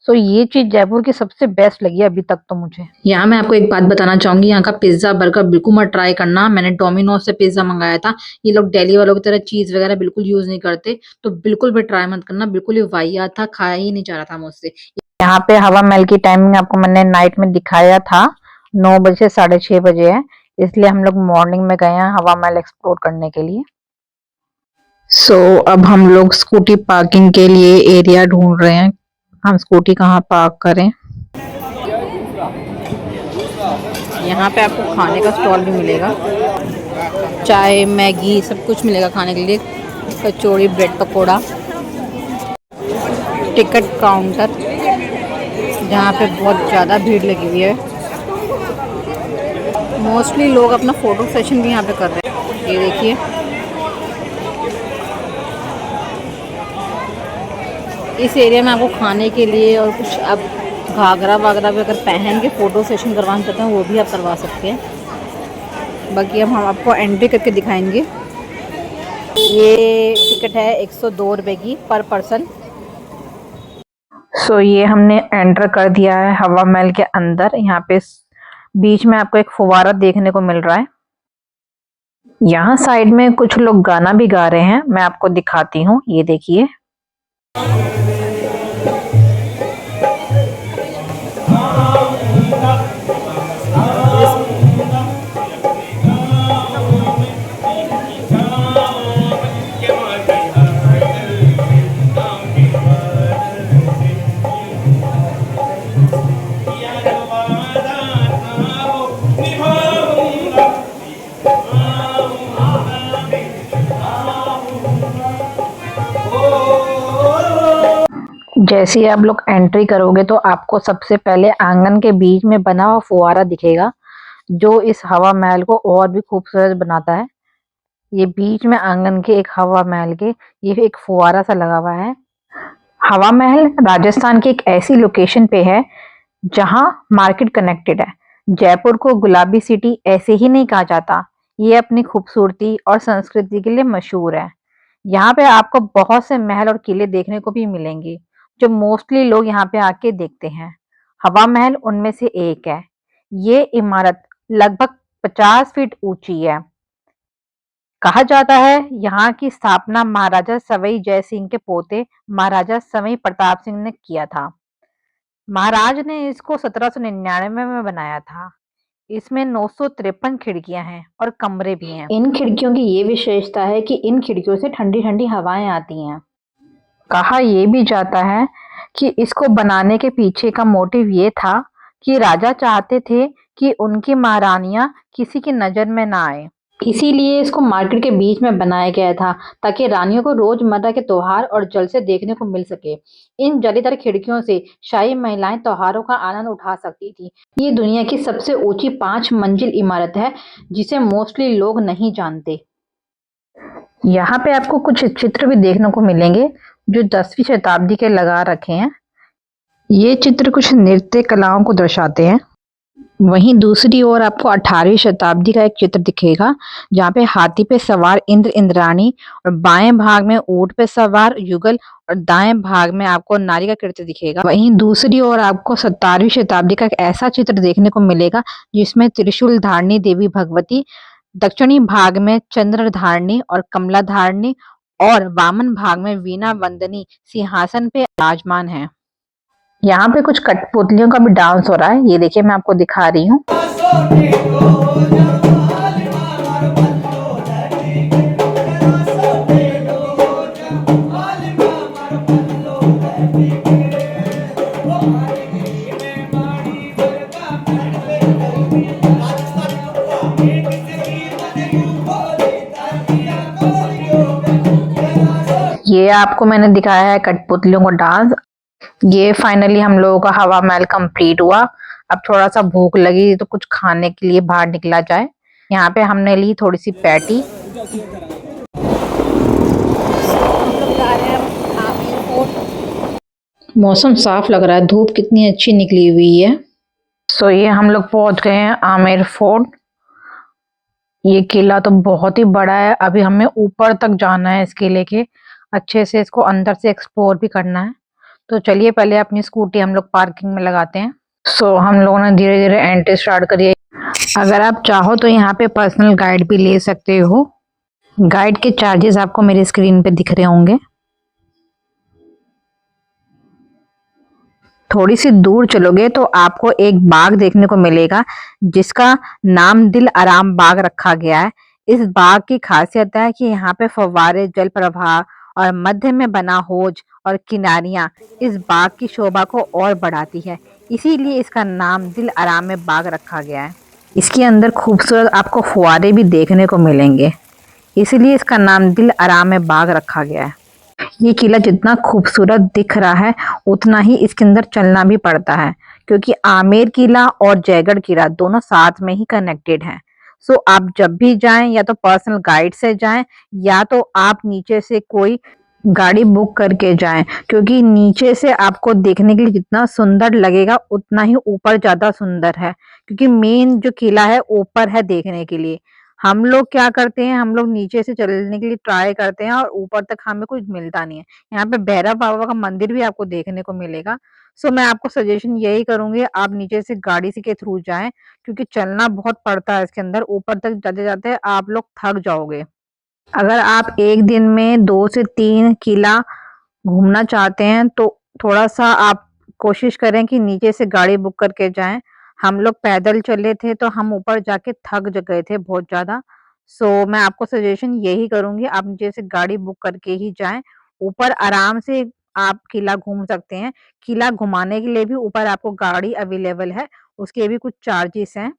सो ये चीज जयपुर की सबसे बेस्ट लगी अभी तक तो मुझे। यहाँ मैं आपको एक बात बताना चाहूंगी, यहाँ का पिज्जा बर्गर बिल्कुल मत ट्राई करना। मैंने डोमिनोज से पिज्जा मंगाया था। ये लोग दिल्ली वालों की तरह चीज वगैरह बिल्कुल यूज नहीं करते, तो बिल्कुल भी ट्राई मत करना। बिल्कुल ही वाहियात था, खाया ही नहीं जा रहा था मुझसे। यहाँ पे हवा महल की टाइमिंग आपको मैंने नाइट में दिखाया था, 9 बजे से 6:30 बजे है, इसलिए हम लोग मॉर्निंग में गए हैं हवा महल एक्सप्लोर करने के लिए। अब हम लोग स्कूटी पार्किंग के लिए एरिया ढूंढ रहे हैं, हम स्कूटी कहाँ पार्क करें। यहाँ पे आपको खाने का स्टॉल भी मिलेगा, चाय मैगी सब कुछ मिलेगा खाने के लिए। कचौड़ी, ब्रेड पकौड़ा, टिकट काउंटर जहाँ पे बहुत ज़्यादा भीड़ लगी हुई है। मोस्टली लोग अपना फ़ोटो सेशन भी यहाँ पे कर रहे हैं। ये देखिए, इस एरिया में आपको खाने के लिए और कुछ आप घाघरा वागरा भी अगर पहन के फ़ोटो सेशन करवाना चाहते हैं वो भी आप करवा सकते हैं। बाकी अब हम आपको एंट्री करके दिखाएंगे। ये टिकट है 102 रुपये की पर पर्सन। ये हमने एंटर कर दिया है हवा महल के अंदर। यहाँ पे बीच में आपको एक फुवारा देखने को मिल रहा है। यहाँ साइड में कुछ लोग गाना भी गा रहे हैं, मैं आपको दिखाती हूँ, ये देखिए। जैसे ही आप लोग एंट्री करोगे तो आपको सबसे पहले आंगन के बीच में बना हुआ फुवारा दिखेगा, जो इस हवा महल को और भी खूबसूरत बनाता है। ये बीच में आंगन के एक हवा महल के ये एक फुवारा सा लगा हुआ है। हवा महल राजस्थान की एक ऐसी लोकेशन पे है जहां मार्केट कनेक्टेड है। जयपुर को गुलाबी सिटी ऐसे ही नहीं कहा जाता, ये अपनी खूबसूरती और संस्कृति के लिए मशहूर है। यहाँ पे आपको बहुत से महल और किले देखने को भी मिलेंगे, जो मोस्टली लोग यहाँ पे आके देखते हैं। हवा महल उनमें से एक है। ये इमारत लगभग 50 फीट ऊंची है। कहा जाता है यहाँ की स्थापना महाराजा सवाई जय सिंह के पोते महाराजा सवाई प्रताप सिंह ने किया था। महाराज ने इसको 1799 में बनाया था। इसमें 953 खिड़कियां हैं और कमरे भी हैं। इन खिड़कियों की ये विशेषता है कि इन खिड़कियों से ठंडी ठंडी हवाएं आती हैं। कहा यह भी जाता है कि इसको बनाने के पीछे का मोटिव ये था कि राजा चाहते थे कि उनकी महारानियां किसी की नजर में ना आए, इसीलिए इसको मार्केट के बीच में बनाया गया था, ताकि रानियों को रोजमर्रा के त्योहार और जलसे देखने को मिल सके। इन जालीदार खिड़कियों से शाही महिलाएं त्योहारों का आनंद उठा सकती थी। ये दुनिया की सबसे ऊंची 5 मंजिल इमारत है, जिसे मोस्टली लोग नहीं जानते। यहाँ पे आपको कुछ चित्र भी देखने को मिलेंगे जो 10वीं शताब्दी के लगा रखे हैं। ये चित्र कुछ नृत्य कलाओं को दर्शाते हैं। वहीं दूसरी ओर आपको 18वीं शताब्दी का एक चित्र दिखेगा, जहाँ पे हाथी पे सवार इंद्र इंद्राणी और बाएं भाग में ऊंट पे सवार युगल और दाएं भाग में आपको नारी का कृत्य दिखेगा। वहीं दूसरी ओर आपको 17वीं शताब्दी का एक ऐसा चित्र देखने को मिलेगा जिसमें त्रिशूल धारणी देवी भगवती, दक्षिणी भाग में चंद्र धारणी और कमला धारणी और वामन भाग में वीणा वंदनी सिंहासन पे विराजमान है। यहाँ पे कुछ कठपुतलियों का भी डांस हो रहा है, ये देखिए मैं आपको दिखा रही हूँ। ये आपको मैंने दिखाया है कठपुतलियों का डांस। ये फाइनली हम लोगों का हवा महल कंप्लीट हुआ। अब थोड़ा सा भूख लगी तो कुछ खाने के लिए बाहर निकला जाए। यहाँ पे हमने ली थोड़ी सी पैटी। मौसम साफ लग रहा है, धूप कितनी अच्छी निकली हुई है। सो ये हम लोग पहुंच गए हैं आमेर फोर्ट। ये किला तो बहुत ही बड़ा है। अभी हमें ऊपर तक जाना है इस किले के, अच्छे से इसको अंदर से एक्सप्लोर भी करना है। तो चलिए पहले अपनी स्कूटी हम लोग पार्किंग में लगाते हैं। सो हम लोगों ने धीरे धीरे एंट्री स्टार्ट करी है। अगर आप चाहो तो यहाँ पे पर्सनल गाइड भी ले सकते हो। गाइड के चार्जेस आपको मेरी स्क्रीन पे दिख रहे होंगे। थोड़ी सी दूर चलोगे तो आपको एक बाग देखने को मिलेगा जिसका नाम दिल आराम बाग रखा गया है। इस बाग की खासियत है कि यहाँ पे फव्वारे, जल प्रवाह और मध्य में बना हौज और किनारियां इस बाग की शोभा को और बढ़ाती है। इसीलिए इसका नाम दिल आराम में बाग रखा गया है। इसके अंदर खूबसूरत आपको फुव्वारे भी देखने को मिलेंगे, इसीलिए इसका नाम दिल आराम में बाग रखा गया है। ये किला जितना खूबसूरत दिख रहा है उतना ही इसके अंदर चलना भी पड़ता है, क्योंकि आमेर किला और जयगढ़ किला दोनों साथ में ही कनेक्टेड हैं। सो आप जब भी जाएं या तो पर्सनल गाइड से जाएं या तो आप नीचे से कोई गाड़ी बुक करके जाएं, क्योंकि नीचे से आपको देखने के लिए जितना सुंदर लगेगा उतना ही ऊपर ज्यादा सुंदर है, क्योंकि मेन जो किला है ऊपर है देखने के लिए। हम लोग क्या करते हैं, हम लोग नीचे से चलने के लिए ट्राई करते हैं और ऊपर तक हमें कुछ मिलता नहीं है। यहाँ पे भैरव बाबा का मंदिर भी आपको देखने को मिलेगा। सो मैं आपको सजेशन यही करूंगी आप नीचे से गाड़ी से के थ्रू जाएं, क्योंकि चलना बहुत पड़ता है इसके अंदर। ऊपर तक जाते जाते आप लोग थक जाओगे। अगर आप एक दिन में 2 से 3 किला घूमना चाहते हैं तो थोड़ा सा आप कोशिश करें कि नीचे से गाड़ी बुक करके जाएं। हम लोग पैदल चले थे तो हम ऊपर जाके थक गए थे बहुत ज्यादा। सो मैं आपको सजेशन यही करूंगी आप नीचे से गाड़ी बुक करके ही जाएं। ऊपर आराम से आप किला घूम सकते हैं। किला घुमाने के लिए भी ऊपर आपको गाड़ी अवेलेबल है, उसके भी कुछ चार्जेस हैं।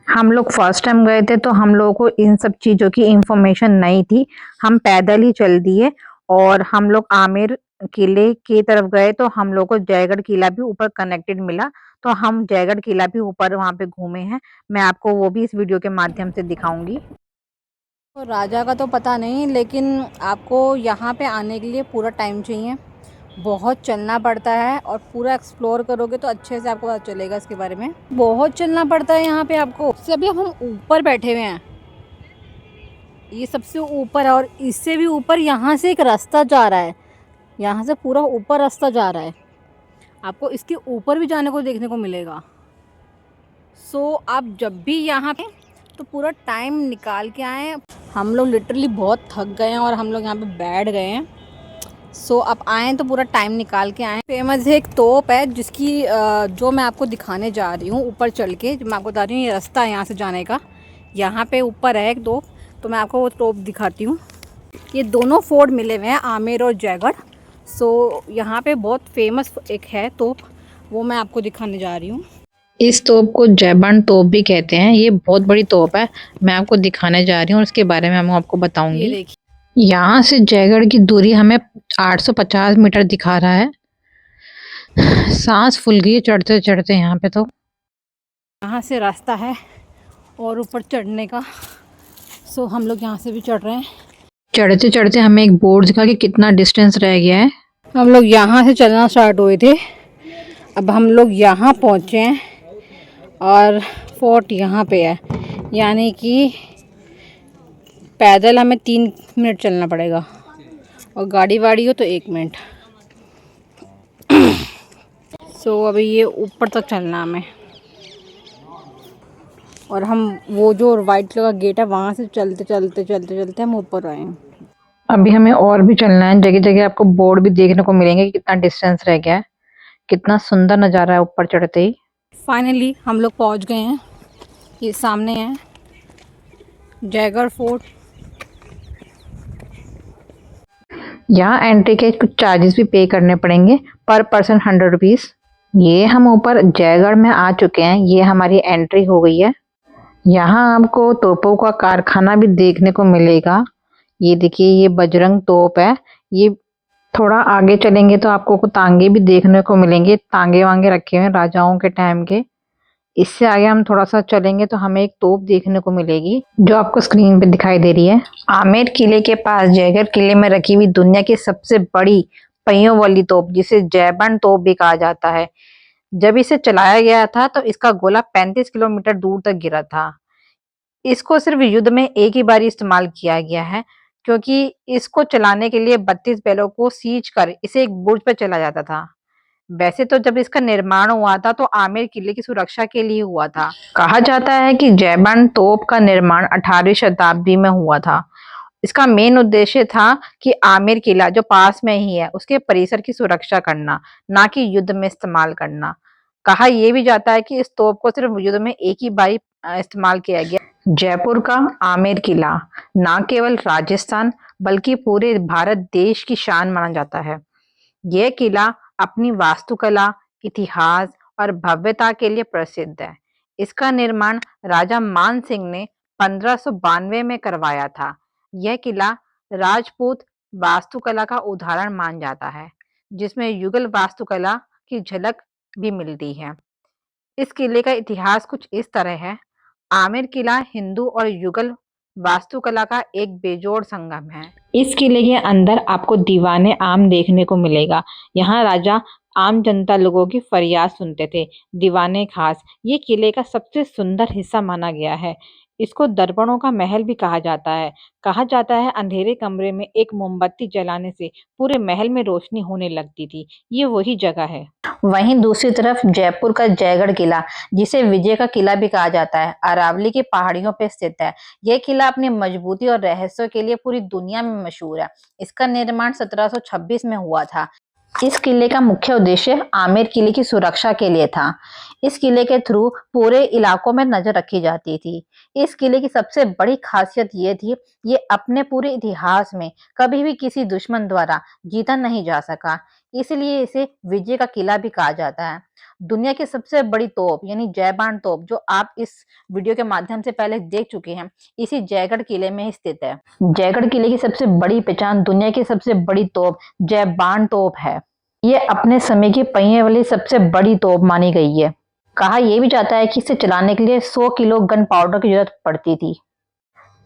हम लोग फर्स्ट टाइम गए थे तो हम लोगों को इन सब चीजों की इंफॉर्मेशन नहीं थी। हम पैदल ही चल दिए और हम लोग आमेर किले की तरफ गए तो हम लोग को जयगढ़ किला भी ऊपर कनेक्टेड मिला, तो हम जयगढ़ किला भी ऊपर वहां पे घूमे हैं। मैं आपको वो भी इस वीडियो के माध्यम से दिखाऊंगी। तो राजा का तो पता नहीं, लेकिन आपको यहाँ पे आने के लिए पूरा टाइम चाहिए, बहुत चलना पड़ता है और पूरा एक्सप्लोर करोगे तो अच्छे से आपको पता चलेगा इसके बारे में। बहुत चलना पड़ता है यहाँ पे आपको। से अभी हम ऊपर बैठे हुए हैं, ये सबसे ऊपर है और इससे भी ऊपर यहाँ से एक रास्ता जा रहा है, यहाँ से पूरा ऊपर रास्ता जा रहा है। आपको इसके ऊपर भी जाने को देखने को मिलेगा। सो आप जब भी यहाँ पे तो पूरा टाइम निकाल के आए। हम लोग लिटरली बहुत थक गए हैं और हम लोग यहाँ पे बैठ गए हैं। सो आप आएँ तो पूरा टाइम निकाल के आएँ। फेमस है एक तोप है जिसकी जो मैं आपको दिखाने जा रही हूँ ऊपर चल के। जो मैं आपको बता रही हूँ ये रास्ता है यहाँ से जाने का, यहाँ पे ऊपर है एक तोप, तो मैं आपको वो तोप दिखाती हूँ। ये दोनों फोर्ट मिले हुए हैं आमेर और जयगढ़। सो यहाँ पे बहुत फेमस एक है तोप, वो मैं आपको दिखाने जा रही हूँ। इस तोप को जयबान तोप भी कहते हैं। ये बहुत बड़ी तोप है, मैं आपको दिखाने जा रही हूँ और उसके बारे में मैं आपको बताऊंगी। ये देखिए, यहाँ से जयगढ़ की दूरी हमें 850 मीटर दिखा रहा है। सांस फूल गई चढ़ते चढ़ते यहाँ पे। तो यहाँ से रास्ता है और ऊपर चढ़ने का। सो हम लोग यहाँ से भी चढ़ रहे हैं। चढ़ते चढ़ते हमें एक बोर्ड दिखा कि कितना डिस्टेंस रह गया है। हम लोग यहाँ से चलना स्टार्ट हुए थे, अब हम लोग यहाँ पहुँचे हैं और फोर्ट यहाँ पे है, यानी कि पैदल हमें 3 मिनट चलना पड़ेगा और गाड़ी वाड़ी हो तो 1 मिनट। सो अभी ये ऊपर तक चलना हमें, और हम वो जो वाइट कलर का गेट है वहाँ से चलते चलते चलते चलते हम ऊपर आए हैं। अभी हमें और भी चलना है। जगह जगह आपको बोर्ड भी देखने को मिलेंगे कि कितना डिस्टेंस रह गया है। कितना सुंदर नज़ारा है ऊपर चढ़ते ही। फाइनली हम लोग पहुँच गए हैं। ये सामने है जयगढ़ फोर्ट। यहाँ एंट्री के कुछ चार्जेस भी पे करने पड़ेंगे, पर पर्सन 100 रुपीज़। ये हम ऊपर जयगढ़ में आ चुके हैं, ये हमारी एंट्री हो गई है। यहाँ आपको तोपों का कारखाना भी देखने को मिलेगा। ये देखिए, ये बजरंग तोप है। ये थोड़ा आगे चलेंगे तो आपको तांगे भी देखने को मिलेंगे, तांगे वांगे रखे हुए हैं राजाओं के टाइम के। इससे आगे हम थोड़ा सा चलेंगे तो हमें एक तोप देखने को मिलेगी, जो आपको स्क्रीन पे दिखाई दे रही है। आमेर किले के पास जयगढ़ किले में रखी हुई दुनिया की सबसे बड़ी पहियों वाली तोप, जिसे जयबंद तोप भी कहा जाता है। जब इसे चलाया गया था तो इसका गोला 35 किलोमीटर दूर तक गिरा था। इसको सिर्फ युद्ध में एक ही बार इस्तेमाल किया गया है, क्योंकि इसको चलाने के लिए 32 बैलों को सींच कर इसे एक बुर्ज पर चला जाता था। वैसे तो जब इसका निर्माण हुआ था तो आमेर किले की सुरक्षा के लिए हुआ था। कहा जाता है कि जयबंद तोप का निर्माण 18वीं शताब्दी में हुआ था। इसका मेन उद्देश्य था कि आमेर किला जो पास में ही है उसके परिसर की सुरक्षा करना, ना कि युद्ध में इस्तेमाल करना। कहा यह भी जाता है कि इस तोप को सिर्फ युद्ध में एक ही बार इस्तेमाल किया गया। जयपुर का आमेर किला न केवल राजस्थान बल्कि पूरे भारत देश की शान माना जाता है। यह किला अपनी वास्तुकला, इतिहास और भव्यता के लिए प्रसिद्ध है। इसका निर्माण राजा मान सिंह ने 1592 में करवाया था। यह किला राजपूत वास्तुकला का उदाहरण मान जाता है, जिसमें युगल वास्तुकला की झलक भी मिलती है। इस किले का इतिहास कुछ इस तरह है। आमेर किला हिंदू और युगल वास्तुकला का एक बेजोड़ संगम है। इस किले के अंदर आपको दीवाने आम देखने को मिलेगा। यहाँ राजा आम जनता लोगों की फरियाद सुनते थे। दीवाने खास ये किले का सबसे सुंदर हिस्सा माना गया है। इसको दर्पणों का महल भी कहा जाता है। कहा जाता है अंधेरे कमरे में एक मोमबत्ती जलाने से पूरे महल में रोशनी होने लगती थी। ये वही जगह है। वहीं दूसरी तरफ जयपुर का जयगढ़ किला, जिसे विजय का किला भी कहा जाता है, अरावली की पहाड़ियों पर स्थित है। यह किला अपनी मजबूती और रहस्य के लिए पूरी दुनिया में मशहूर है। इसका निर्माण 1726 में हुआ था। इस किले का मुख्य उद्देश्य आमेर किले की सुरक्षा के लिए था। इस किले के थ्रू पूरे इलाकों में नजर रखी जाती थी। इस किले की सबसे बड़ी खासियत ये थी, ये अपने पूरे इतिहास में कभी भी किसी दुश्मन द्वारा जीता नहीं जा सका, इसलिए इसे विजय का किला भी कहा जाता है। दुनिया की सबसे बड़ी तोप यानी जयबान तोप, जो आप इस वीडियो के माध्यम से पहले देख चुके हैं, इसी जयगढ़ किले में ही स्थित है। जयगढ़ किले की सबसे बड़ी पहचान दुनिया की सबसे बड़ी तोप जयबान तोप है। ये अपने समय की पहिए वाली सबसे बड़ी तोप मानी गई है। कहा यह भी जाता है कि इसे चलाने के लिए 100 किलो गन पाउडर की जरूरत पड़ती थी।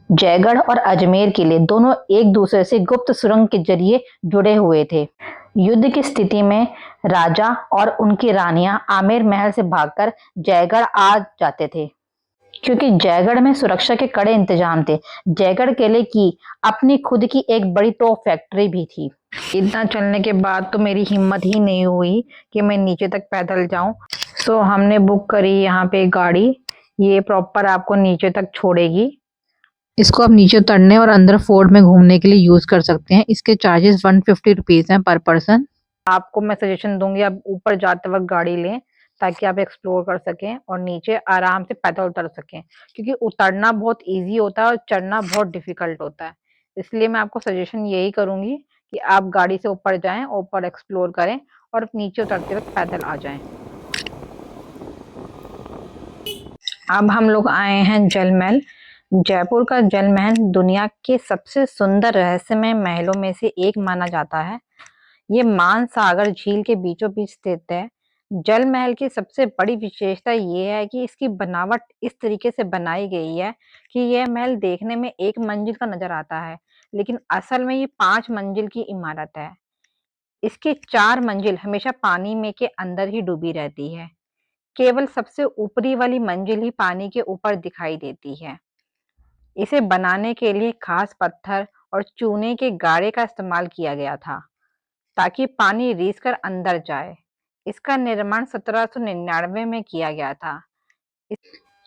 जयगढ़ और अजमेर किले दोनों एक दूसरे से गुप्त सुरंग के जरिए जुड़े हुए थे। युद्ध की स्थिति में राजा और उनकी रानियां आमेर महल से भागकर जयगढ़ आ जाते थे, क्योंकि जयगढ़ में सुरक्षा के कड़े इंतजाम थे। जयगढ़ किले की अपनी खुद की एक बड़ी तोप फैक्ट्री भी थी। इतना चलने के बाद तो मेरी हिम्मत ही नहीं हुई कि मैं नीचे तक पैदल जाऊं। सो हमने बुक करी यहाँ पे गाड़ी, ये प्रॉपर आपको नीचे तक छोड़ेगी। इसको आप नीचे उतरने और अंदर फोर्ट में घूमने के लिए यूज कर सकते हैं। इसके चार्जेस 150 रुपीज हैं पर पर्सन। आपको मैं सजेशन दूंगी आप ऊपर जाते वक्त गाड़ी लें, ताकि आप एक्सप्लोर कर सकें और नीचे आराम से पैदल उतर सकें, क्योंकि उतरना बहुत इजी होता है और चढ़ना बहुत डिफिकल्ट होता है। इसलिए मैं आपको सजेशन यही करूंगी कि आप गाड़ी से ऊपर जाएं, ऊपर एक्सप्लोर करें और नीचे उतरते वक्त पैदल आ जाएं। अब हम लोग आए हैं जल महल। जयपुर का जल महल दुनिया के सबसे सुंदर रहस्यमय महलों में से एक माना जाता है। ये मान सागर झील के बीचों बीच स्थित है। जल महल की सबसे बड़ी विशेषता ये है कि इसकी बनावट इस तरीके से बनाई गई है कि यह महल देखने में एक मंजिल का नजर आता है, लेकिन असल में ये 5 मंजिल की इमारत है। इसकी 4 मंजिल हमेशा पानी में के अंदर ही डूबी रहती है। केवल सबसे ऊपरी वाली मंजिल ही पानी के ऊपर दिखाई देती है। इसे बनाने के लिए खास पत्थर और चूने के गारे का इस्तेमाल किया गया था, ताकि पानी रिस कर अंदर जाए। इसका निर्माण 1799 में किया गया था।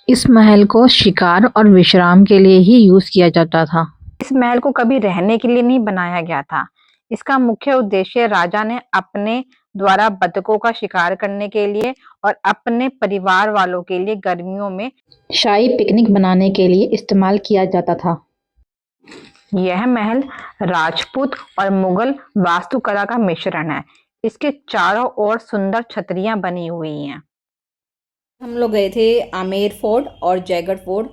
इस महल को शिकार और विश्राम के लिए ही यूज किया जाता था। इस महल को कभी रहने के लिए नहीं बनाया गया था। इसका मुख्य उद्देश्य राजा ने अपने द्वारा बतखों का शिकार करने के लिए और अपने परिवार वालों के लिए गर्मियों में शाही पिकनिक बनाने के लिए इस्तेमाल किया जाता था। यह महल राजपूत और मुगल वास्तुकला का मिश्रण है। इसके चारों ओर सुंदर छतरियां बनी हुई हैं। हम लोग गए थे आमेर फोर्ट और जयगढ़ फोर्ट।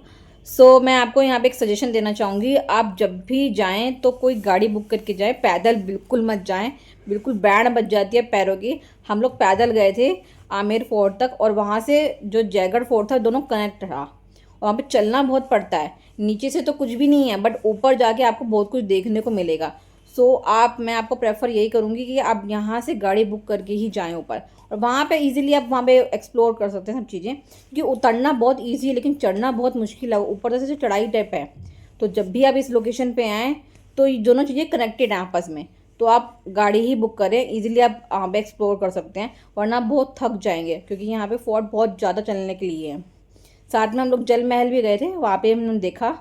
सो मैं आपको यहाँ पे एक सजेशन देना चाहूँगी, आप जब भी जाएं तो कोई गाड़ी बुक करके जाएं, पैदल बिल्कुल मत जाएं, बिल्कुल बैंड बज जाती है पैरों की। हम लोग पैदल गए थे आमेर फोर्ट तक, और वहाँ से जो जयगढ़ फोर्ट था दोनों कनेक्ट था। वहाँ पे चलना बहुत पड़ता है, नीचे से तो कुछ भी नहीं है, बट ऊपर जाके आपको बहुत कुछ देखने को मिलेगा। मैं आपको प्रेफर यही करूँगी कि आप यहाँ से गाड़ी बुक करके ही जाएं ऊपर, और वहाँ पे इजीली आप वहाँ पे एक्सप्लोर कर सकते हैं सब चीज़ें, क्योंकि उतरना बहुत इजी है लेकिन चढ़ना बहुत मुश्किल है, ऊपर से चढ़ाई टाइप है। तो जब भी आप इस लोकेशन पे आएँ तो ये दोनों चीज़ें कनेक्टेड हैं आपस में, तो आप गाड़ी ही बुक करें, इजीली आप वहाँ पे एक्सप्लोर कर सकते हैं, वरना बहुत थक जाएंगे, क्योंकि यहाँ पे फोर्ट बहुत ज़्यादा चलने के लिए है। साथ में हम लोग जल महल भी गए थे, वहाँ पे हमने देखा,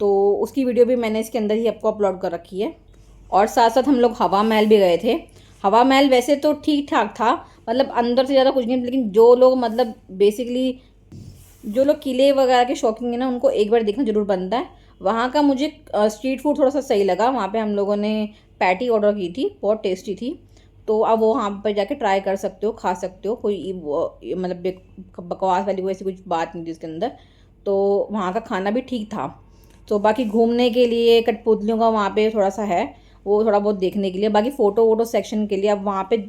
तो उसकी वीडियो भी मैंने इसके अंदर ही आपको अपलोड कर रखी है। और साथ साथ हम लोग हवा महल भी गए थे। हवा महल वैसे तो ठीक ठाक था, मतलब अंदर से ज़्यादा कुछ नहीं, लेकिन जो लोग मतलब बेसिकली जो लोग किले वगैरह के शौकीन है ना, उनको एक बार देखना जरूर बनता है। वहाँ का मुझे स्ट्रीट फूड थोड़ा सा सही लगा। वहाँ पे हम लोगों ने पैटी ऑर्डर की थी, बहुत टेस्टी थी। तो अब वो वहाँ पर जाके ट्राई कर सकते हो, खा सकते हो, कोई मतलब बकवास वाली कोई ऐसी कुछ बात नहीं थी उसके अंदर। तो वहाँ का खाना भी ठीक था। तो बाकी घूमने के लिए कठपुतलियों का वहाँ पे थोड़ा सा है, वो थोड़ा बहुत देखने के लिए, बाकी फ़ोटो वोटो सेक्शन के लिए आप वहाँ पे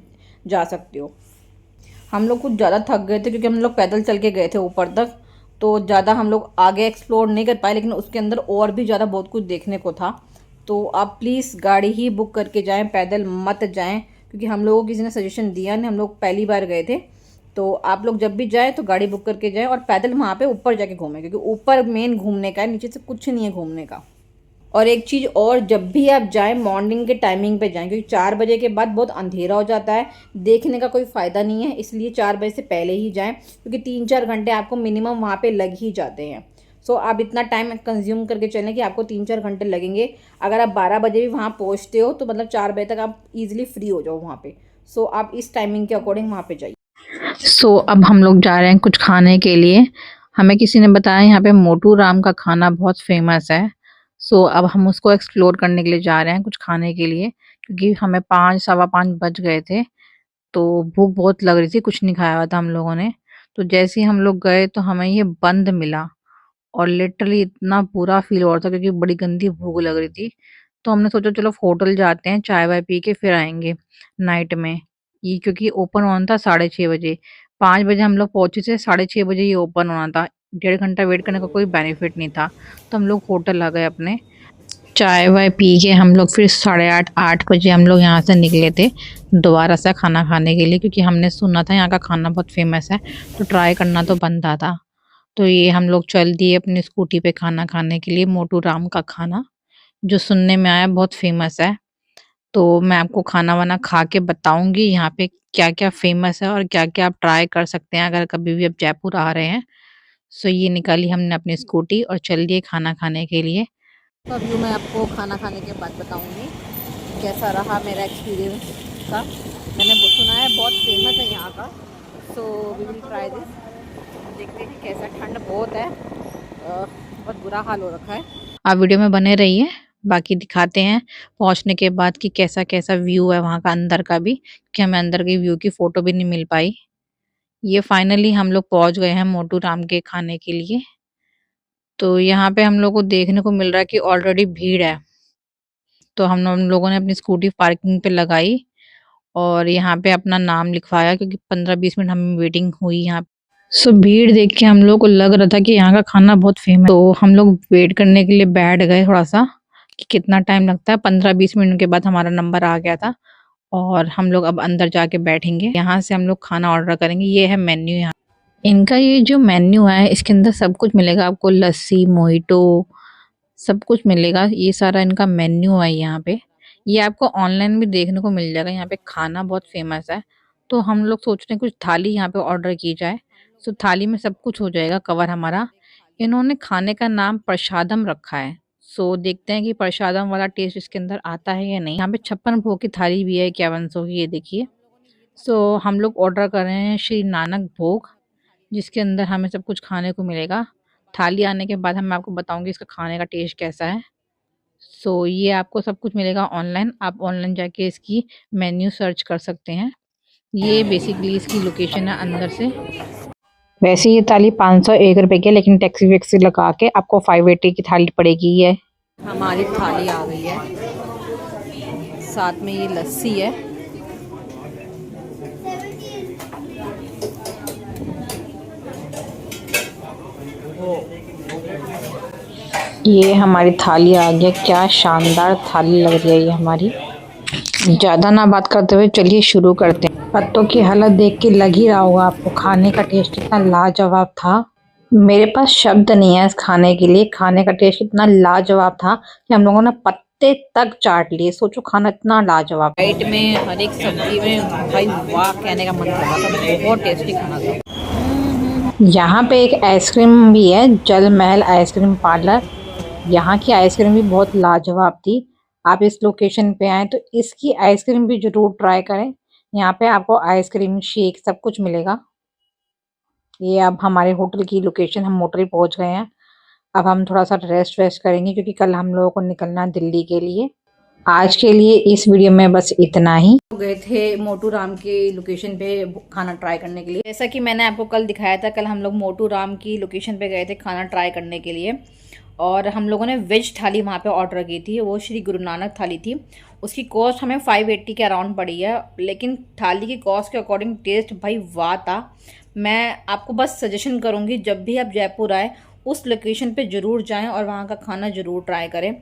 जा सकते हो। हम लोग कुछ ज़्यादा थक गए थे, क्योंकि हम लोग पैदल चल के गए थे ऊपर तक, तो ज़्यादा हम लोग आगे एक्सप्लोर नहीं कर पाए, लेकिन उसके अंदर और भी ज़्यादा बहुत कुछ देखने को था। तो आप प्लीज़ गाड़ी ही बुक करके जाएं, पैदल मत जाएं, क्योंकि हम लोगों को किसी ने सजेशन दिया नहीं, हम लोग पहली बार गए थे। तो आप लोग जब भी जाएं तो गाड़ी बुक करके जाएं, और पैदल वहाँ पे ऊपर जाके घूमें, क्योंकि ऊपर मेन घूमने का है, नीचे से कुछ नहीं है घूमने का। और एक चीज़ और, जब भी आप जाएं मॉर्निंग के टाइमिंग पे जाएं, क्योंकि 4 बजे के बाद बहुत अंधेरा हो जाता है, देखने का कोई फ़ायदा नहीं है, इसलिए 4 बजे से पहले ही जाएं, क्योंकि 3-4 घंटे आपको मिनिमम वहाँ पे लग ही जाते हैं। आप इतना टाइम कंज्यूम करके चलें कि आपको 3-4 घंटे लगेंगे। अगर आप 12 बजे भी वहाँ पहुँचते हो तो मतलब 4 बजे तक आप ईजिली फ्री हो जाओ वहाँ पे। आप इस टाइमिंग के अकॉर्डिंग वहाँ पे जाइए। अब हम लोग जा रहे हैं कुछ खाने के लिए। हमें किसी ने बताया यहाँ पे मोटू राम का खाना बहुत फेमस है। अब हम उसको एक्सप्लोर करने के लिए जा रहे हैं कुछ खाने के लिए, क्योंकि हमें 5 सवा 5 बज गए थे, तो भूख बहुत लग रही थी, कुछ नहीं खाया हुआ था हम लोगों ने। तो जैसे ही हम लोग गए तो हमें ये बंद मिला, और लिटरली इतना बुरा फील हो रहा था, क्योंकि बड़ी गंदी भूख लग रही थी। तो हमने सोचा चलो होटल जाते हैं, चाय वाय पी के फिर आएंगे नाइट में। ये क्योंकि ओपन होना था 6:30 बजे, 5 बजे हम लोग पहुंचे थे, 6:30 बजे ये ओपन होना था। 1.5 घंटा वेट करने का कोई बेनिफिट नहीं था। तो हम लोग होटल आ गए अपने, चाय वाय पी के हम लोग फिर 8:30 हम लोग यहाँ से निकले थे दोबारा से खाना खाने के लिए, क्योंकि हमने सुना था यहाँ का खाना बहुत फेमस है, तो ट्राई करना तो बनता था। तो ये हम लोग चल दिए अपनी स्कूटी पे खाना खाने के लिए, मोटू राम का खाना, जो सुनने में आया बहुत फेमस है। तो मैं आपको खाना वाना खा के बताऊंगी यहाँ पे क्या क्या फेमस है और क्या क्या आप ट्राई कर सकते हैं अगर कभी भी आप जयपुर आ रहे हैं। ये निकाली हमने अपनी स्कूटी और चल दिए खाना खाने के लिए। तो अभी मैं आपको खाना खाने के बाद बताऊंगी कैसा रहा मेरा एक्सपीरियंस का। मैंने सुना है बहुत फेमस है यहाँ का, वी विल ट्राई दिस। देखते हैं कैसा, ठंड बहुत है, बहुत बुरा हाल हो रखा है। आप वीडियो में बने रहिए, बाकी दिखाते हैं पहुंचने के बाद कि कैसा कैसा व्यू है वहाँ का अंदर का भी, क्योंकि हमें अंदर के व्यू की फोटो भी नहीं मिल पाई। ये फाइनली हम लोग पहुंच गए हैं मोटू राम के खाने के लिए। तो यहाँ पे हम लोग को देखने को मिल रहा है कि ऑलरेडी भीड़ है। तो हम लोगों ने अपनी स्कूटी पार्किंग पे लगाई और यहाँ पे अपना नाम लिखवाया, क्योंकि 15-20 मिनट हमें वेटिंग हुई यहाँ। भीड़ देख के हम लोग को लग रहा था कि यहाँ का खाना बहुत फेमस, तो हम लोग वेट करने के लिए बैठ गए थोड़ा सा कि कितना टाइम लगता है। 15-20 मिनट के बाद हमारा नंबर आ गया था, और हम लोग अब अंदर जाके बैठेंगे। यहाँ से हम लोग खाना ऑर्डर करेंगे। ये है मेन्यू। यहाँ इनका ये जो मेन्यू है, इसके अंदर सब कुछ मिलेगा आपको, लस्सी, मोहितो, सब कुछ मिलेगा। ये सारा इनका मेन्यू है यहाँ पे। ये आपको ऑनलाइन भी देखने को मिल जाएगा। यहाँ पे खाना बहुत फेमस है, तो हम लोग सोच रहे हैं कुछ थाली यहाँ पे ऑर्डर की जाए। थाली में सब कुछ हो जाएगा कवर हमारा। इन्होंने खाने का नाम प्रसादम रखा है। देखते हैं कि प्रसादम वाला टेस्ट इसके अंदर आता है या नहीं। यहाँ पे 56 भोग की थाली भी है 5100 की, ये देखिए। हम लोग ऑर्डर कर रहे हैं श्री नानक भोग, जिसके अंदर हमें सब कुछ खाने को मिलेगा। थाली आने के बाद हम आपको बताऊंगी इसका खाने का टेस्ट कैसा है। सो ये आपको सब कुछ मिलेगा ऑनलाइन। आप ऑनलाइन जाके इसकी मेन्यू सर्च कर सकते हैं। ये बेसिकली इसकी लोकेशन है अंदर से। वैसे ये थाली 501 रुपए की है, लेकिन टैक्सी वैक्सी लगा के आपको 580 की थाली पड़ेगी। ये हमारी थाली आ गई है, साथ में ये लस्सी है। ये हमारी थाली आ गई। क्या शानदार थाली लग रही है ये हमारी। ज़्यादा ना बात करते हुए चलिए शुरू करते हैं। पत्तों की हालत देख के लग ही रहा होगा आपको, खाने का टेस्ट इतना लाजवाब था। मेरे पास शब्द नहीं है इस खाने के लिए। खाने का टेस्ट इतना लाजवाब था कि हम लोगों ने पत्ते तक चाट लिए। सोचो खाना इतना लाजवाब। डाइट में हर एक सब्जी में भाई वाह कहने का मन कर रहा था, बहुत टेस्टी खाना था। यहाँ पे एक आइसक्रीम भी है, जल महल आइसक्रीम पार्लर। यहाँ की आइसक्रीम भी बहुत लाजवाब थी। आप इस लोकेशन पे आए तो इसकी आइसक्रीम भी जरूर ट्राई करें। यहाँ पे आपको आइसक्रीम, शेक सब कुछ मिलेगा। ये अब हमारे होटल की लोकेशन, हम होटल पहुँच गए हैं। अब हम थोड़ा सा रेस्ट वेस्ट करेंगे क्योंकि कल हम लोगों को निकलना है दिल्ली के लिए। आज के लिए इस वीडियो में बस इतना ही। गए थे मोटू राम की लोकेशन पे खाना ट्राई करने के लिए। जैसा कि मैंने आपको कल दिखाया था, कल हम लोग मोटू राम की लोकेशन पे गए थे खाना ट्राई करने के लिए। और हम लोगों ने वेज थाली वहाँ पे ऑर्डर की थी, वो श्री गुरु नानक थाली थी। उसकी कॉस्ट हमें 580 के अराउंड पड़ी है, लेकिन थाली की कॉस्ट के अकॉर्डिंग टेस्ट भाई वाह था। मैं आपको बस सजेशन करूँगी, जब भी आप जयपुर आए उस लोकेशन पे ज़रूर जाएं और वहाँ का खाना ज़रूर ट्राई करें,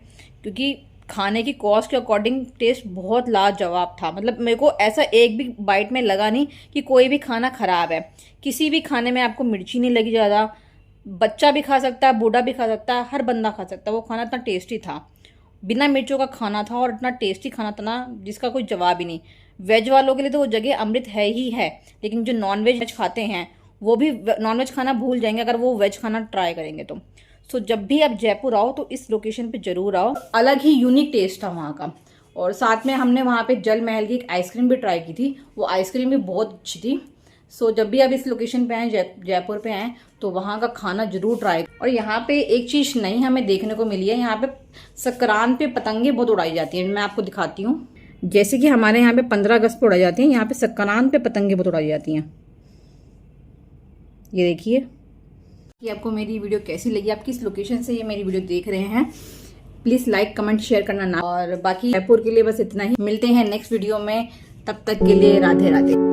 क्योंकि खाने की कॉस्ट के अकॉर्डिंग टेस्ट बहुत लाजवाब था। मतलब मेरे को ऐसा एक भी बाइट में लगा नहीं कि कोई भी खाना ख़राब है। किसी भी खाने में आपको मिर्ची नहीं लगी ज़्यादा। बच्चा भी खा सकता है, बूढ़ा भी खा सकता है, हर बंदा खा सकता है। वो खाना इतना टेस्टी था, बिना मिर्चों का खाना था और इतना टेस्टी खाना था ना, जिसका कोई जवाब ही नहीं। वेज वालों के लिए तो वो जगह अमृत है ही है, लेकिन जो नॉन वेज खाते हैं वो भी नॉन वेज खाना भूल जाएंगे अगर वो वेज खाना ट्राई करेंगे तो। सो जब भी आप जयपुर आओ तो इस लोकेशन पे ज़रूर आओ। अलग ही यूनिक टेस्ट था वहाँ का। और साथ में हमने वहाँ पे जल महल की एक आइसक्रीम भी ट्राई की थी, वो आइसक्रीम भी बहुत अच्छी थी। सो जब भी आप इस लोकेशन पे आए, जयपुर पे आए, तो वहाँ का खाना जरूर ट्राई। और यहाँ पे एक चीज़ नई हमें देखने को मिली है, यहाँ पे संक्रांत पे पतंगे बहुत उड़ाई जाती हैं। मैं आपको दिखाती हूँ। जैसे कि हमारे यहाँ पे 15 अगस्त पे उड़ाई जाती हैं, यहाँ पे संक्रांत पे पतंगे बहुत उड़ाई जाती हैं। ये देखिए कि आपको मेरी वीडियो कैसी लगी, आप किस लोकेशन से ये मेरी वीडियो देख रहे हैं। प्लीज़ लाइक कमेंट शेयर करना ना। और बाकी जयपुर के लिए बस इतना ही। मिलते हैं नेक्स्ट वीडियो में, तब तक के लिए राधे राधे।